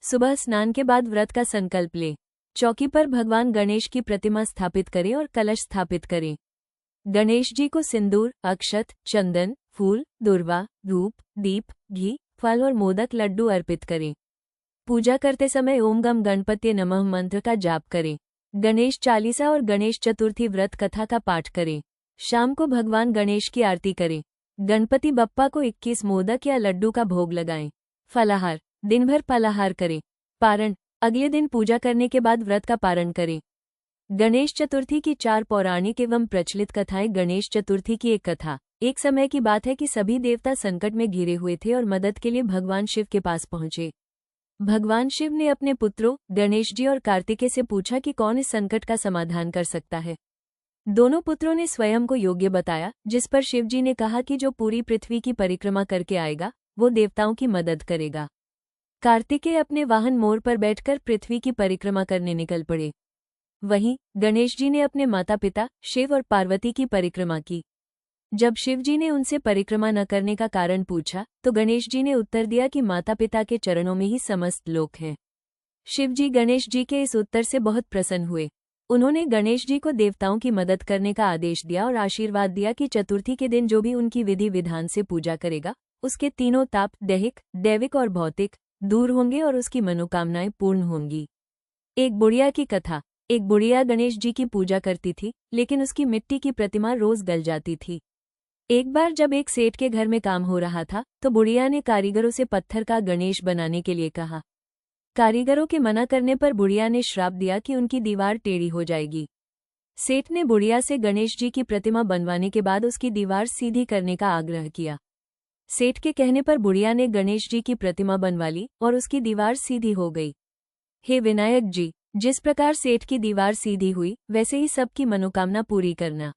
सुबह स्नान के बाद व्रत का संकल्प ले। चौकी पर भगवान गणेश की प्रतिमा स्थापित करें और कलश स्थापित करें। गणेश जी को सिंदूर, अक्षत, चंदन, फूल, दुर्वा, धूप, दीप, घी, फल और मोदक लड्डू अर्पित करें। पूजा करते समय ओम गम गणपत्ये नमः मंत्र का जाप करें। गणेश चालीसा और गणेश चतुर्थी व्रत कथा का पाठ करें। शाम को भगवान गणेश की आरती करें। गणपति बप्पा को 21 मोदक या लड्डू का भोग लगाएं। फलाहार, दिन भर फलाहार करें। पारण, अगले दिन पूजा करने के बाद व्रत का पारण करें। गणेश चतुर्थी की 4 पौराणिक एवं प्रचलित कथाएं। गणेश चतुर्थी की एक कथा। एक समय की बात है कि सभी देवता संकट में घिरे हुए थे और मदद के लिए भगवान शिव के पास पहुंचे। भगवान शिव ने अपने पुत्रों गणेश जी और कार्तिकेय से पूछा कि कौन इस संकट का समाधान कर सकता है। दोनों पुत्रों ने स्वयं को योग्य बताया, जिस पर शिव जी ने कहा कि जो पूरी पृथ्वी की परिक्रमा करके आएगा वो देवताओं की मदद करेगा। कार्तिकेय अपने वाहन मोर पर बैठकर पृथ्वी की परिक्रमा करने निकल पड़े। वहीं गणेश जी ने अपने माता पिता शिव और पार्वती की परिक्रमा की। जब शिव जी ने उनसे परिक्रमा न करने का कारण पूछा तो गणेश जी ने उत्तर दिया कि माता पिता के चरणों में ही समस्त लोक हैं। शिव जी गणेश जी के इस उत्तर से बहुत प्रसन्न हुए। उन्होंने गणेश जी को देवताओं की मदद करने का आदेश दिया और आशीर्वाद दिया कि चतुर्थी के दिन जो भी उनकी विधि विधान से पूजा करेगा उसके तीनों ताप दैहिक, दैविक और भौतिक दूर होंगे और उसकी मनोकामनाएं पूर्ण होंगी। एक बुढ़िया की कथा। एक बुढ़िया गणेश जी की पूजा करती थी, लेकिन उसकी मिट्टी की प्रतिमा रोज गल जाती थी। एक बार जब एक सेठ के घर में काम हो रहा था तो बुढ़िया ने कारीगरों से पत्थर का गणेश बनाने के लिए कहा। कारीगरों के मना करने पर बुढ़िया ने श्राप दिया कि उनकी दीवार टेढ़ी हो जाएगी। सेठ ने बुढ़िया से गणेश जी की प्रतिमा बनवाने के बाद उसकी दीवार सीधी करने का आग्रह किया। सेठ के कहने पर बुढ़िया ने गणेश जी की प्रतिमा बनवा ली और उसकी दीवार सीधी हो गई। हे विनायक जी, जिस प्रकार सेठ की दीवार सीधी हुई वैसे ही सबकी मनोकामना पूरी करना।